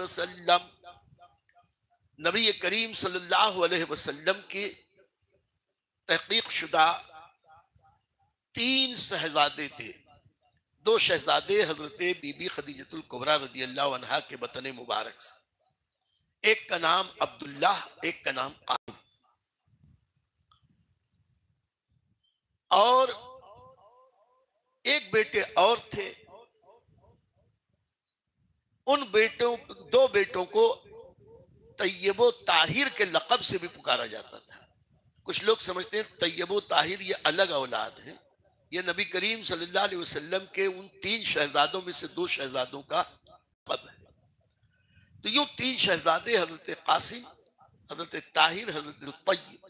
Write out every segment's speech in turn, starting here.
وسلم نبی کریم صلی اللہ علیہ وسلم کے تحقیق شدہ 3 شہزادے تھے. 2 شہزادے حضرت بی بی خدیجۃ الکبریٰ رضی اللہ عنہا کے بطن مبارک سے. ایک کا نام عبداللہ، ایک کا نام قاسم. اور ایک بیٹے اور تھے. ان 2 بیٹوں کو طیب و طاہر کے لقب سے بھی پکارا جاتا تھا. کچھ لوگ سمجھتے ہیں طیب و طاہر یہ الگ اولاد ہیں. یہ نبی کریم صلی اللہ علیہ وسلم کے ان 3 شہزادوں میں سے 2 شہزادوں کا لقب ہے. تو یوں 3 شہزادے حضرت قاسم، حضرت طاہر، حضرت الطیب.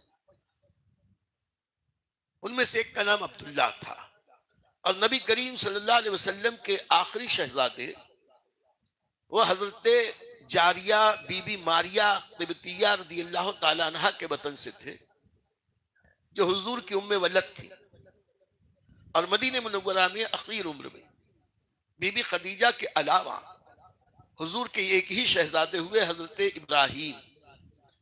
ان میں سے ایک کا نام عبداللہ تھا. اور نبی کریم صلی اللہ علیہ وسلم کے آخری شہزادے وہ حضرت جاریہ بی بی ماریہ قبطیہ رضی اللہ تعالی عنہ کے بطن سے تھے، جو حضور کی ام ولد تھی. اور مدینہ منورہ میں اخیر عمر میں بی بی خدیجہ کے علاوہ حضور کے ایک ہی شہزادے ہوئے حضرت ابراہیم.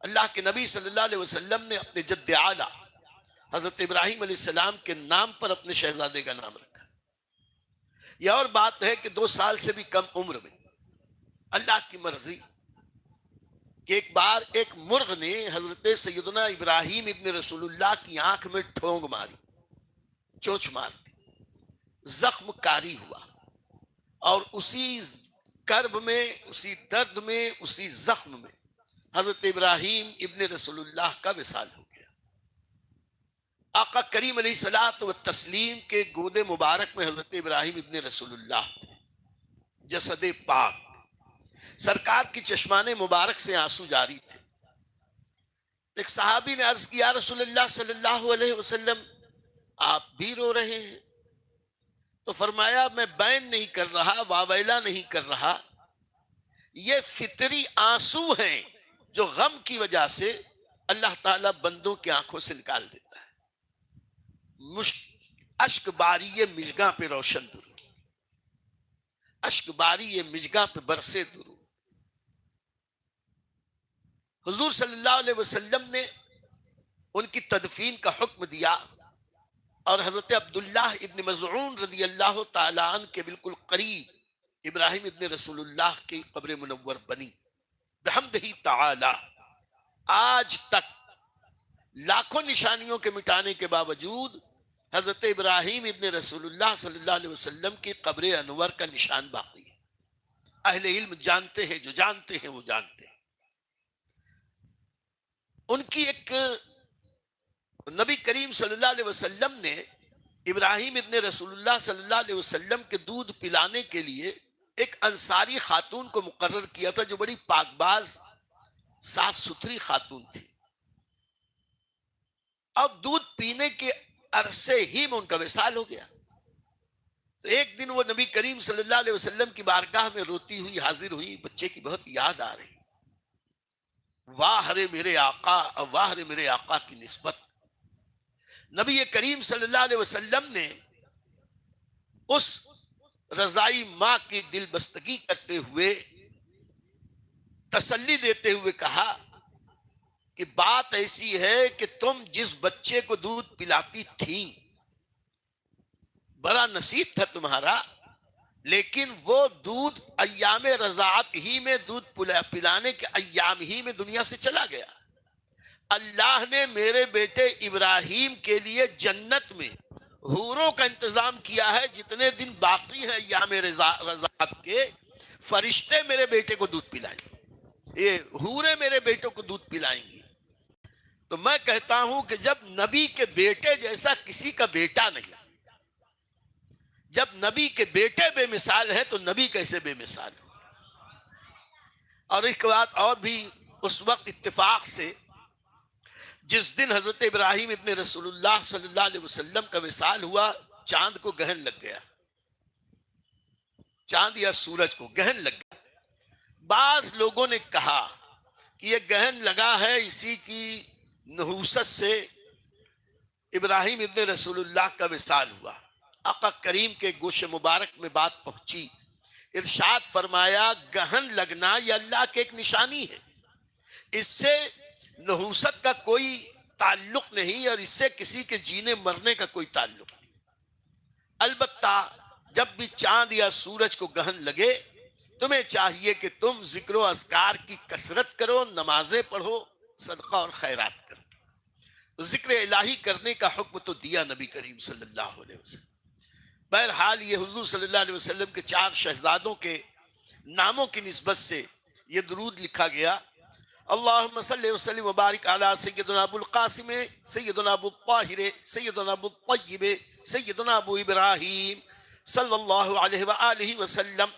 اللہ کے نبی صلی اللہ علیہ وسلم نے اپنے جد اعلیٰ حضرت ابراہیم علیہ السلام کے نام پر اپنے شہزادے کا نام رکھا. یہ اور بات ہے کہ 2 سال سے بھی کم عمر میں اللہ کی مرضی کہ ایک بار ایک مرغ نے حضرت سیدنا ابراہیم ابن رسول اللہ کی آنکھ میں ٹھونگ ماری، چونچ مار دی، زخم کاری ہوا. اور اسی کرب میں، اسی درد میں، اسی زخم میں حضرت ابراہیم ابن رسول اللہ کا وصال ہو گیا. آقا کریم علیہ الصلوۃ والتسلیم کے گود مبارک میں حضرت ابراہیم ابن رسول اللہ تھے، جسد پاک. سرکار کی چشمان مبارک سے آنسو جاری تھے. ایک صحابی نے عرض کیا رسول اللہ صلی اللہ علیہ وسلم آپ بھی رو رہے ہیں؟ تو فرمایا میں بین نہیں کر رہا، واویلا نہیں کر رہا، یہ فطری آنسو ہیں جو غم کی وجہ سے اللہ تعالیٰ بندوں کی آنکھوں سے نکال دیتا ہے. اشک باری یہ مژگاں پہ روشن درود، اشک باری یہ مژگاں پہ برسے درود. حضور صلی اللہ علیہ وسلم نے ان کی تدفین کا حکم دیا. اور حضرت عبداللہ ابن مزعون رضی اللہ تعالیٰ عنہ کے بالکل قریب ابراہیم ابن رسول اللہ کی قبر منور بنی. بحمدہ تعالی آج تک لاکھوں نشانیوں کے مٹانے کے باوجود حضرت ابراہیم ابن رسول اللہ صلی اللہ علیہ وسلم کی قبر انور کا نشان باقی ہے. اہل علم جانتے ہیں، جو جانتے ہیں وہ جانتے ہیں. ان کی ایک نبی کریم صلی اللہ علیہ وسلم نے ابراہیم ابن رسول اللہ صلی اللہ علیہ وسلم کے دودھ پلانے کے لیے ایک انصاری خاتون کو مقرر کیا تھا، جو بڑی پاک باز صاف ستھری خاتون تھی. اب دودھ پینے کے عرصے ہی میں ان کا وصال ہو گیا. تو ایک دن وہ نبی کریم صلی اللہ علیہ وسلم کی بارگاہ میں روتی ہوئی حاضر ہوئی. بچے کی بہت یاد آ رہی. واہ رے میرے آقا، واہ رے میرے آقا کی نسبت. نبی کریم صلی اللہ علیہ وسلم نے اس رضائی ماں کی دل بستگی کرتے ہوئے، تسلی دیتے ہوئے کہا کہ بات ایسی ہے کہ تم جس بچے کو دودھ پلاتی تھی بڑا نصیب تھا تمہارا، لیکن وہ دودھ ایام رضاعت ہی میں، دودھ پلانے کے ایام ہی میں دنیا سے چلا گیا. اللہ نے میرے بیٹے ابراہیم کے لیے جنت میں حوروں کا انتظام کیا ہے. جتنے دن باقی ہیں ایام رضاعت کے، فرشتے میرے بیٹے کو دودھ پلائیں گے، یہ حوریں میرے بیٹوں کو دودھ پلائیں گی. تو میں کہتا ہوں کہ جب نبی کے بیٹے جیسا کسی کا بیٹا نہیں، جب نبی کے بیٹے بے مثال ہیں تو نبی کیسے بے مثال ہو. اور ایک بات اور بھی، اس وقت اتفاق سے جس دن حضرت ابراہیم ابن رسول اللہ صلی اللہ علیہ وسلم کا وصال ہوا، چاند کو گہن لگ گیا، چاند یا سورج کو گہن لگ گیا. بعض لوگوں نے کہا کہ یہ گہن لگا ہے اسی کی نحوست سے ابراہیم ابن رسول اللہ کا وصال ہوا. آقا کریم کے گوش مبارک میں بات پہنچی ارشاد فرمایا گہن لگنا یہ اللہ کی ایک نشانی ہے، اس سے نحوست کا کوئی تعلق نہیں اور اس سے کسی کے جینے مرنے کا کوئی تعلق نہیں۔ البتہ جب بھی چاند یا سورج کو گہن لگے تمہیں چاہیے کہ تم ذکر و اذکار کی کثرت کرو، نمازیں پڑھو، صدقہ اور خیرات کرو۔ ذکر الہی کرنے کا حکم تو دیا نبی کریم صلی اللہ علیہ وسلم۔ بہرحال یہ حضور صلی اللہ علیہ وسلم کے 4 شہزادوں کے ناموں کی نسبت سے یہ درود لکھا گیا: اللہم صلی وسلم وبارک علی سیدنا ابو القاسم سیدنا ابو الطاہر سیدنا ابو الطیب سیدنا ابو ابراہیم صلی اللہ علیہ وآلہ وسلم